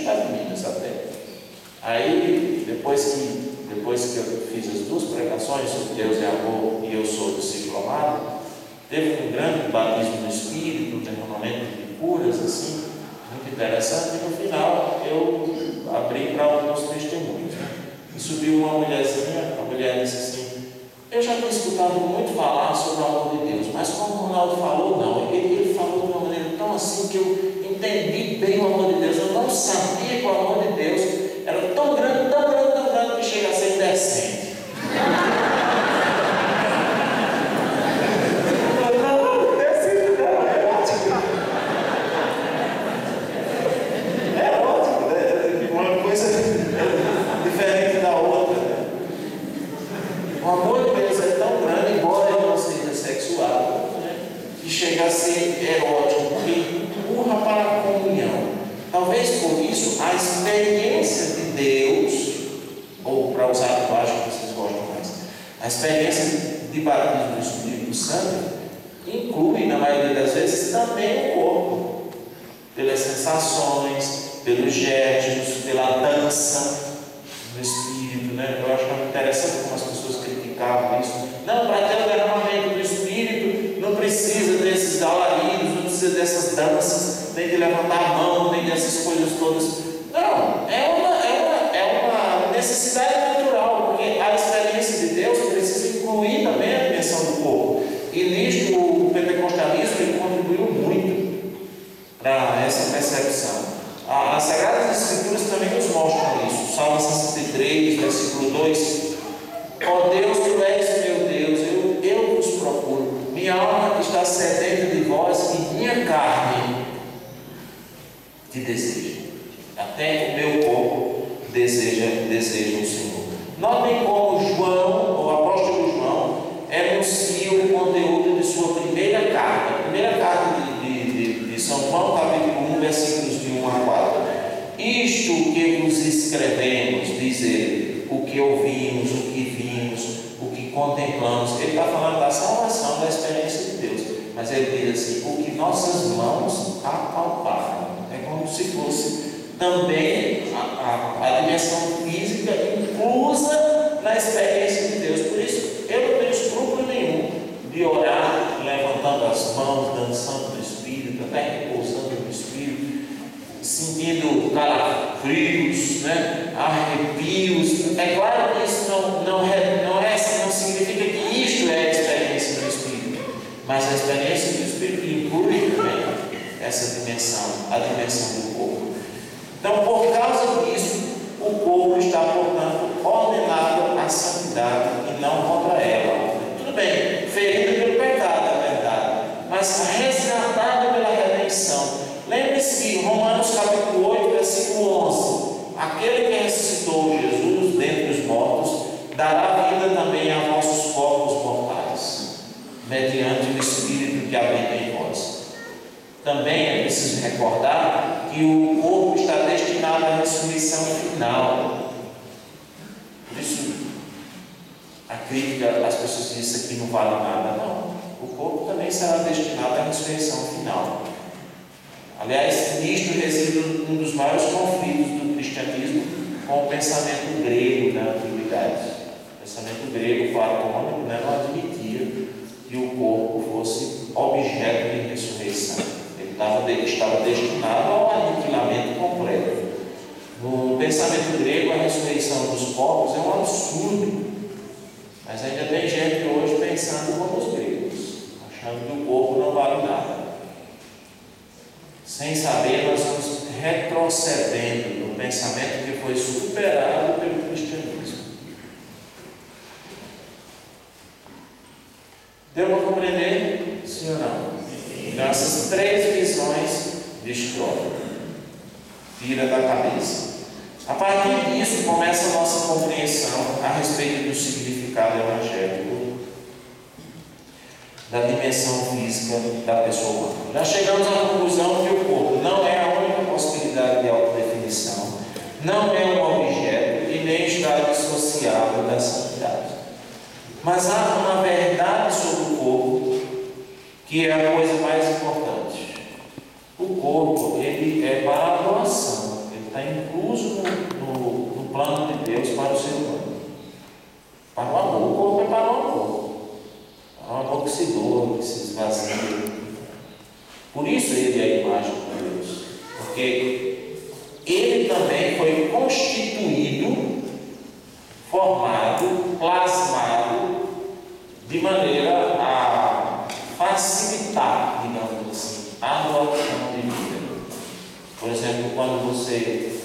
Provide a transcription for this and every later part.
estado em Minas até. Aí, depois que eu fiz as 2 pregações sobre Deus é amor e eu sou discípulo amado, teve um grande batismo no Espírito, um derramamento de curas, assim, muito interessante, e no final eu abri para alguns testemunhos. E subiu uma mulherzinha, a mulher disse assim: eu já tinha escutado muito falar sobre o amor de Deus, mas como o Ronaldo falou, não. Ele falou de uma maneira tão assim que eu entendi bem o amor de Deus. Eu não sabia que o amor de Deus era tão grande, tão grande, tão grande, que chega a ser indecente. Chega a ser erótico, porque empurra para a comunhão. Talvez por isso a experiência de Deus, ou para usar a linguagem que vocês gostam mais, a experiência de batismo do Espírito Santo inclui, na maioria das vezes, também o corpo, pelas sensações, pelos gestos, pela dança do Espírito, né? Eu acho muito interessante como as pessoas criticavam isso. Não, para ter o derramamento do Espírito não precisa desses alaridos, não precisa dessas danças, nem de levantar a mão, nem dessas coisas todas. Não, é uma necessidade natural, porque a experiência de Deus precisa incluir também a dimensão do corpo. E nisto o pentecostalismo ele contribuiu muito para essa percepção. As Sagradas Escrituras também nos mostram isso. Salmo 63, versículo 2: ó Deus, tu és meu Deus, eu vos procuro. Minha alma está sedenta de vós e minha carne te deseja. Até o meu corpo deseja o Senhor. Notem como João, o apóstolo João, enuncia o conteúdo de sua primeira carta. A primeira carta de São João, capítulo 1, versículos de 1 a 4. Isto que vos escrevemos, diz ele, o que ouvimos, o que vimos, o que contemplamos. Ele está falando da salvação, da experiência de Deus, mas ele diz assim: o que nossas mãos apalparam. É como se fosse também a dimensão física inclusa na experiência de Deus. Por isso eu não tenho escrúpulo nenhum de orar levantando as mãos, dançando no Espírito, até repousando no Espírito, sentindo calafrios, né? Arrepios. É claro que isso não significa que isto é a experiência do Espírito, mas a experiência do Espírito inclui também essa dimensão, a dimensão do corpo. Então, por causa disso, o corpo está, portanto, ordenado à santidade e não contra ela. Tudo bem, ferido pelo pecado, é verdade, mas resgatado pela redenção. Lembre-se que Romanos capítulo 8, versículo 11: aquele que ressuscitou Jesus dentre os mortos dará vida também a vossos corpos mortais, mediante o Espírito que habita em vós. Também é preciso recordar que o corpo está destinado à ressurreição final. Por isso, a crítica, as pessoas dizem que isso aqui não vale nada. Não, o corpo também será destinado à ressurreição final. Aliás, nisto reside um dos maiores conflitos do cristianismo com o pensamento grego na antiguidade. O pensamento grego platônico, né, não admitia que o corpo fosse objeto de ressurreição. Ele estava destinado ao aniquilamento completo. No pensamento grego, a ressurreição dos corpos é um absurdo, mas ainda tem gente hoje pensando como os gregos, achando que o corpo não vale nada. Sem saber, nós vamos retrocedendo no pensamento que foi superado pelo cristianismo. Deu para compreender? Sim ou não? Então, essas 3 visões destrói, tira da cabeça. A partir disso, começa a nossa compreensão a respeito do significado evangélico, da dimensão física da pessoa humana. Já chegamos à conclusão que o corpo não é a única possibilidade de autodefinição, não é um objeto e nem está dissociado da santidade. Mas há uma verdade sobre o corpo que é a coisa mais importante. O corpo, ele é para a doação, ele está em de Deus para o ser humano. Para o amor. O corpo é para o amor. Para o amor que se doa, que se esvazia. Por isso ele é a imagem de Deus. Porque ele também foi constituído, formado, plasmado, de maneira a facilitar, digamos assim, a doação de vida. Por exemplo, quando você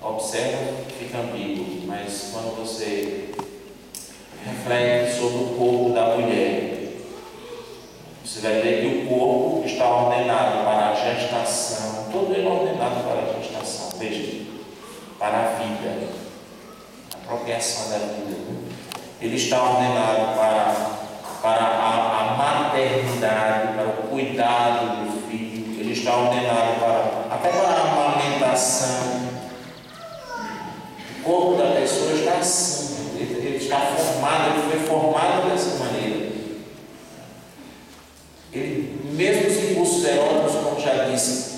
observa, fica ambíguo, mas quando você reflete sobre o corpo da mulher, você vai ver que o corpo está ordenado para a gestação, todo ele é ordenado para a gestação, veja, para a vida, a procriação da vida. Ele está ordenado para a maternidade, para o cuidado do filho, ele está ordenado até para a amamentação. O corpo da pessoa está assim, ele está formado, ele foi formado dessa maneira. Ele, mesmo os impulsos eróticos, como já disse,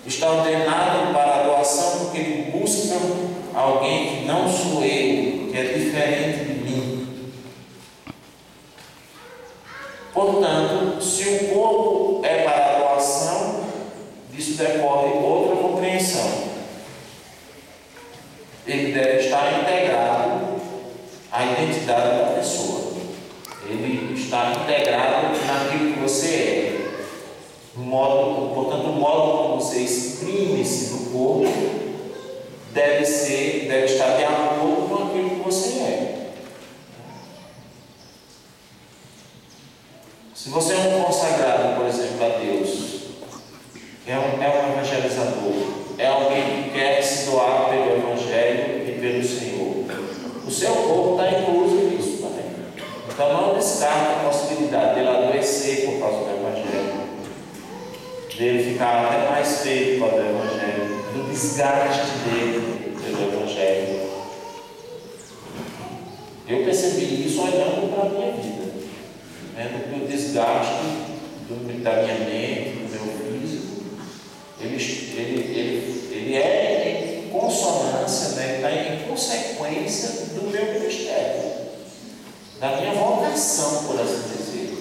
está ordenado para a doação, porque ele busca alguém que não sou eu, que é diferente de mim. Portanto, se o corpo é para a doação, disso decorre outra compreensão. Ele deve estar integrado à identidade da pessoa. Ele está integrado naquilo que você é. Portanto, o modo como você exprime-se no corpo deve estar de acordo com aquilo que você é. Se você é um consagrado, por exemplo, a Deus, é um evangelizador, é alguém que quer se doar pelo Evangelho e pelo Senhor, o seu corpo está incluso nisso também. Então não descarta a possibilidade dele adoecer por causa do Evangelho, dele ficar até mais feio por causa do Evangelho, do desgaste dele pelo Evangelho. Eu percebi isso olhando para a minha vida, vendo que o desgaste da minha mente, do meu físico, ele é em consonância, né? Está em consequência do meu ministério, da minha vocação, por assim dizer.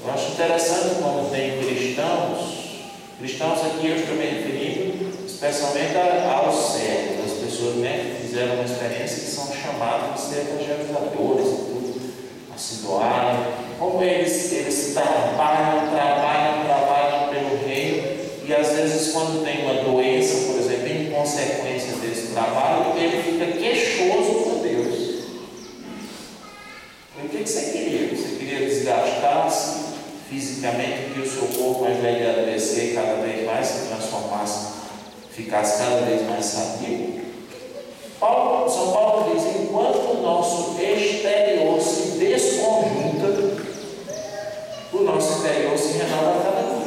Eu acho interessante quando tem cristãos aqui eu estou me referindo especialmente aos servos, as pessoas, né, que fizeram uma experiência, que são chamados de ser evangelizadores e tudo, a se doarem, como eles trabalham pelo reino, e às vezes quando tem uma doença, por exemplo, em consequência desse trabalho, ele fica queixoso com Deus. O que você queria? Você queria desgastar-se fisicamente, que o seu corpo, ao invés de adoecer cada vez mais, se transformasse, ficasse cada vez mais sadio? São Paulo diz: enquanto o nosso exterior se desconjunta, o nosso interior se renova a cada dia.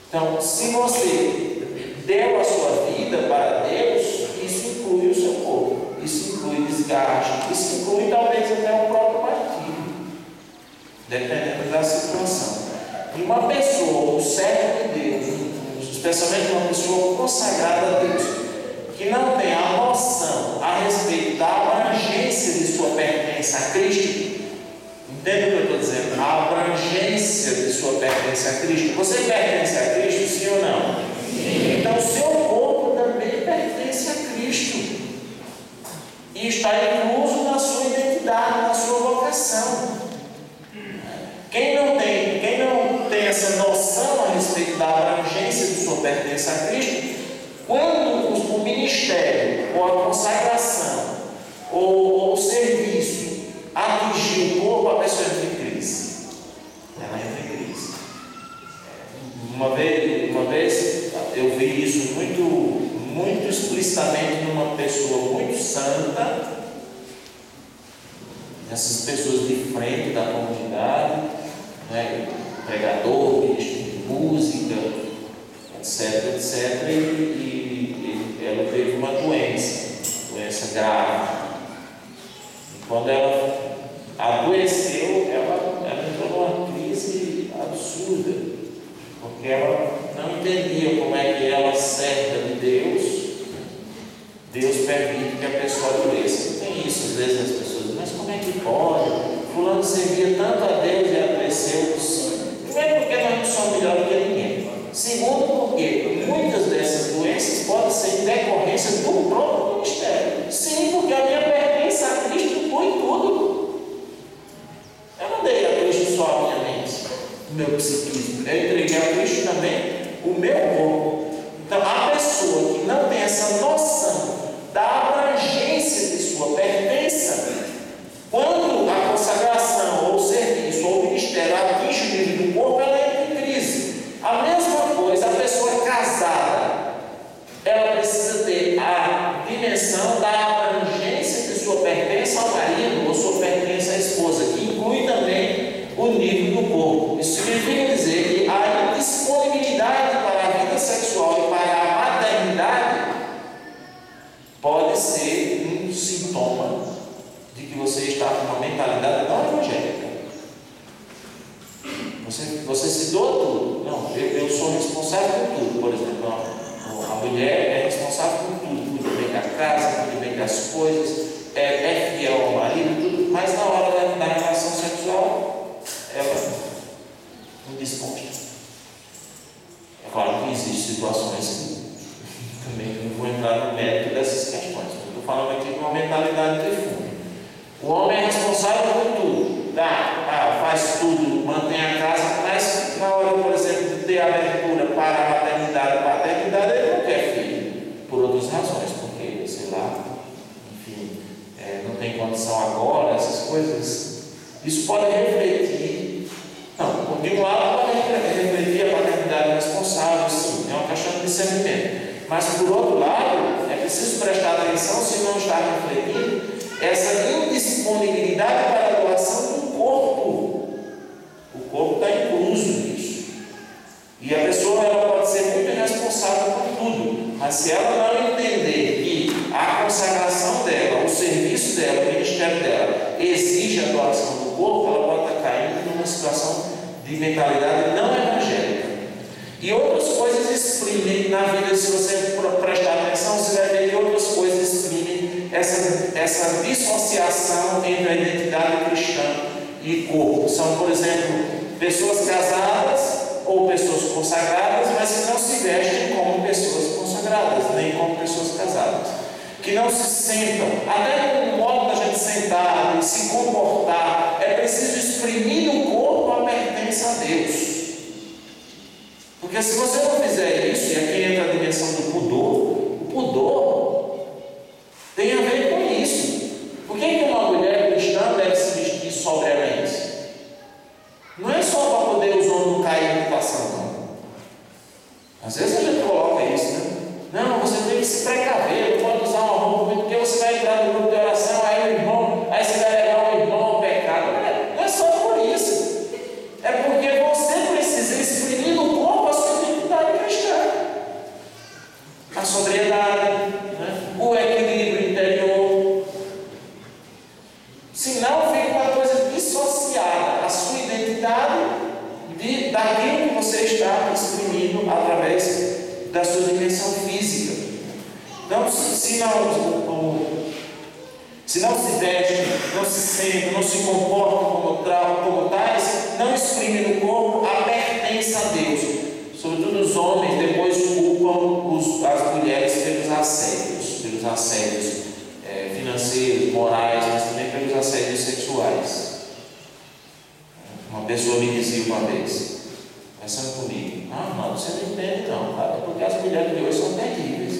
Então, se você deu a sua vida para Deus, isso inclui o seu corpo, isso inclui desgaste, isso inclui talvez até o próprio martírio, dependendo da situação. E uma pessoa, um servo de Deus, especialmente uma pessoa consagrada a Deus, que não tem a noção a respeito da abrangência de sua pertença a Cristo, entende o que eu estou dizendo? A abrangência de sua pertença a Cristo. Você pertence a Cristo, sim ou não? Sim. Então, seu corpo também pertence a Cristo e está incluso na sua identidade, na sua vocação. Quem não tem essa noção a respeito da abrangência de sua pertença a Cristo, quando o ministério, ou a consagração, ou o serviço atingir o corpo, a pessoa entra em crise. Ela entra em crise. Uma vez eu vi isso muito explicitamente numa pessoa muito santa, essas pessoas de frente da comunidade, né, pregador, ministro de música, etc. E ela teve uma doença grave. E quando ela adoeceu, ela entrou numa crise absurda, porque ela não entendia como é que ela, serva de Deus, permite que a pessoa adoeça. Tem isso, às vezes as pessoas dizem, mas como é que pode? Fulano servia tanto a Deus e adoeceu. Sim. Primeiro, porque nós não somos melhor do que ninguém. Segundo, porque muitas dessas doenças podem ser em decorrência do próprio ministério. Sim, porque a minha pertença a Cristo inclui tudo. Eu não dei a Cristo só a minha mente, o meu psiquismo. Eu entreguei a Cristo também o meu corpo. Então, a pessoa que não tem essa noção da abrangência de sua pertença, quando a consagração, ou o serviço, ou o ministério atinge o nível do corpo, ela entra em crise. A mesma coisa, a pessoa casada, ela precisa ter a dimensão da abrangência de sua pertença ao marido, ou sua pertença à esposa, que inclui também o nível do corpo. Isso significa dizer que a disponibilidade para a vida sexual e para a maternidade pode ser um sintoma de que você está com uma mentalidade não evangélica. Você se doa tudo. Não, eu sou responsável por tudo. Por exemplo, a mulher é responsável por tudo. Cuida bem da casa, cuida bem das coisas, é fiel ao marido, tudo. Mas na hora da relação sexual, ela não disposta. É claro que existem situações que também não vou entrar no mérito dessas questões. Estou falando aqui de uma mentalidade de fundo. O homem é responsável por tudo. Faz tudo, mantém a casa, mas na hora, por exemplo, de ter abertura para a maternidade e paternidade, ele não quer filho. Por outras razões, porque, sei lá, enfim, não tem condição agora, essas coisas. Isso pode refletir. Não, de um lado pode refletir a paternidade responsável, sim, é uma questão de discernimento. Mas por outro lado, é preciso prestar atenção se não está refletindo essa indisponibilidade para a doação do corpo. O corpo está incluso nisso. E a pessoa ela pode ser muito responsável por tudo, mas se ela não entender que a consagração dela, o serviço dela, o ministério dela exige a doação do corpo, ela pode estar caindo numa situação de mentalidade não evangélica. E outras coisas exprimem na vida, se você prestar atenção, você vai ver que outras coisas exprimem essa dissociação entre a identidade cristã e corpo. São, por exemplo, pessoas casadas ou pessoas consagradas, mas que não se vestem como pessoas consagradas, nem como pessoas casadas. Que não se sentam, até no modo da gente sentar e se comportar, é preciso exprimir no corpo a pertença a Deus. Porque se você não fizer isso, e aqui entra a dimensão do pudor, o pudor tem a ver com isso. Por que uma mulher cristã deve se vestir sobriamente? Não é só para poder os homens não caírem em tentação, não. Às vezes a gente coloca isso, né? Não, você tem que se precaver, não pode usar uma roupa, porque você vai entrar no grupo de oração, aí você vai levar o irmão ao pecado. Não é só por isso. É porque você precisa exprimir no corpo a sua identidade cristã. A sobriedade, né? O equilíbrio interior. Senão fica uma coisa dissociada, a sua identidade daquilo que você está exprimindo através da sua dimensão física. Então, se não se veste, não se sente, não se comporta como tais, não exprime no corpo a pertença a Deus. Sobretudo os homens depois culpam as mulheres pelos assédios financeiros, morais, mas também pelos assédios sexuais. Uma pessoa me dizia uma vez, conversando comigo, não, você não entende não, cara, porque as mulheres de hoje são terríveis.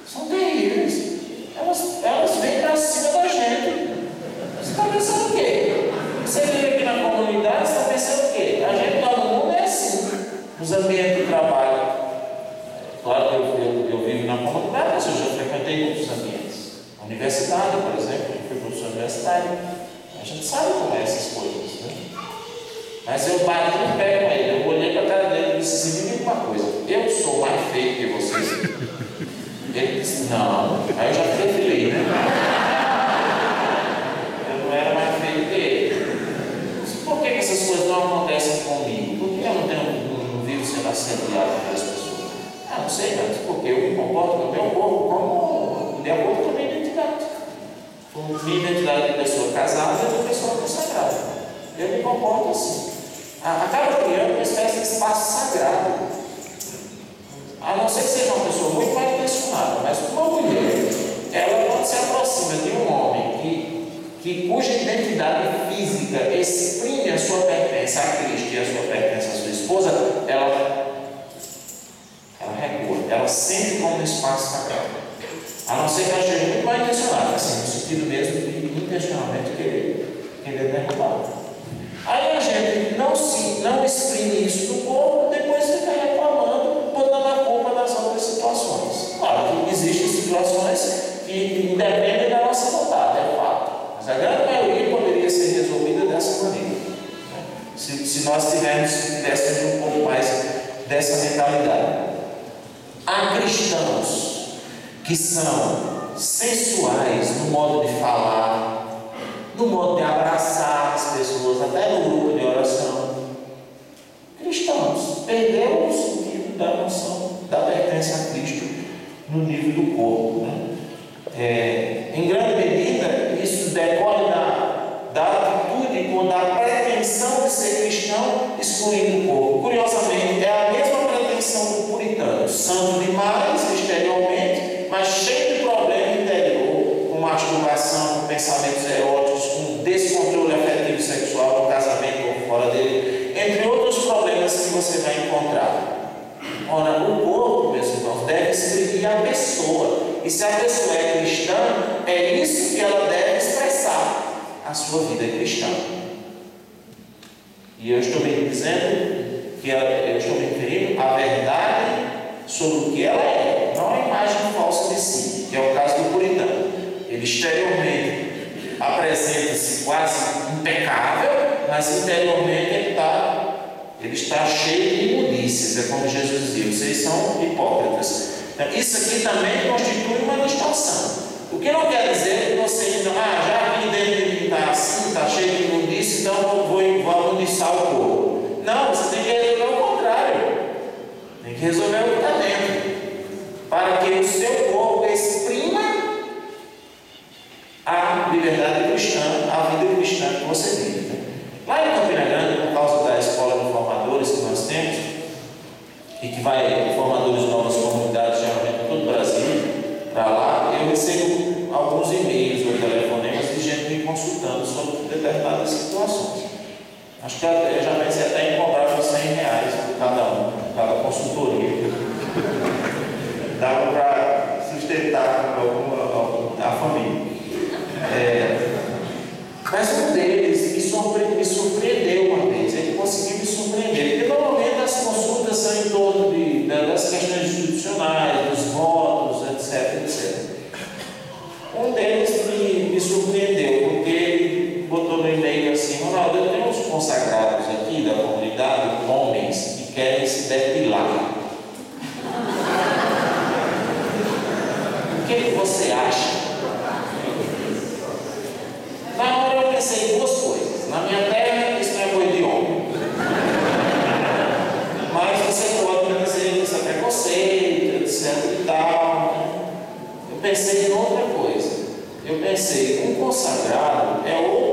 São terríveis. Elas vêm para cima da gente. Você está pensando o quê? Você vive aqui na comunidade, você está pensando o quê? A gente lá no mundo é assim, nos ambientes de trabalho. Claro que eu vivo na comunidade, mas eu já frequentei muitos ambientes. A universidade, por exemplo, eu fui professor universitário. A gente sabe como é essas coisas, né? Mas eu bati no pé com ele, eu olhei para a cara dele e disse assim, me diga uma coisa, eu sou mais feio que vocês? Ele disse, não, aí eu já preferi, né? Eu não era mais feio que ele. Disse, por que essas coisas não acontecem comigo? Por que eu não vivo sendo assediado pelas pessoas? Não sei, mas porque eu me comporto no meu corpo como de acordo com com minha identidade de pessoa casada e de pessoa consagrada. Eu me comporto assim. Acaba criando uma espécie de espaço sagrado. A não ser que seja uma pessoa muito mal intencionada, mas uma mulher, ela quando se aproxima de um homem cuja identidade física exprime a sua pertença a Cristo e a sua pertença à sua esposa, ela recua, ela sente como um espaço sagrado. A não ser que ela esteja muito mal intencionada, assim, no sentido mesmo de intencionalmente querer derrubar. Aí a gente não exprime isso no corpo, depois fica reclamando, botando a culpa das outras situações. Claro que existem situações que independem da nossa vontade, é fato. Mas a grande maioria poderia ser resolvida dessa maneira. Né? Se nós tivéssemos um pouco mais dessa mentalidade. Há cristãos que são sensuais no modo de falar, no modo de abraçar as pessoas, até no grupo de oração. Cristãos perderam o sentido da noção da pertença a Cristo no nível do corpo. Né? Em grande medida, isso decorre da atitude ou da pretensão de ser cristão excluindo o corpo. Curiosamente, é a mesma pretensão do puritano, santo demais exteriormente, mas cheio de problema interior, com masturbação, com pensamentos eróticos, com descontrole afetivo sexual no casamento ou fora dele, entre outros problemas que você vai encontrar. Ora, o corpo, meus irmãos, deve exprimir a pessoa. E se a pessoa é cristã, é isso que ela deve expressar, a sua vida cristã. E eu estou me dizendo que eu estou me referindo à verdade sobre o que ela é, não a imagem falsa de si, que é o caso do puritano. Ele exteriormente apresenta-se quase impecável, mas interiormente ele está cheio de imundícias, é como Jesus dizia, vocês são hipócritas. Então, isso aqui também constitui uma distorção. O que não quer dizer que você diga, já que dentro de mim está assim, está cheio de imundícia, então eu vou amundiçar o corpo. Não, você tem que resolver o contrário. Tem que resolver o que está dentro, para que o seu corpo exprima a liberdade cristã, a vida cristã que você vive. Lá em Campina Grande, por causa da escola de formadores que nós temos, e que vai formadores de novas comunidades, geralmente em todo o Brasil, para lá, eu recebo alguns e-mails ou telefonemas de gente me consultando sobre determinadas situações. Acho que eu já pensei até em cobrar R$100 por cada consultoria. Dava para sustentar a família. Mas um deles me surpreendeu uma vez. Ele conseguiu me surpreender. Porque normalmente as consultas são em torno das questões institucionais, dos votos, etc. Um deles me surpreendeu, porque ele botou no e-mail assim: Ronaldo, eu tenho uns consagrados aqui da comunidade, homens, que querem se depilar. O que você acha? Na hora eu pensei em duas coisas. Na minha terra, isso não é coisa de homem. Mas você pode dizer que isso é preconceito, etc e tal. Eu pensei em outra coisa. Eu pensei, um consagrado é outro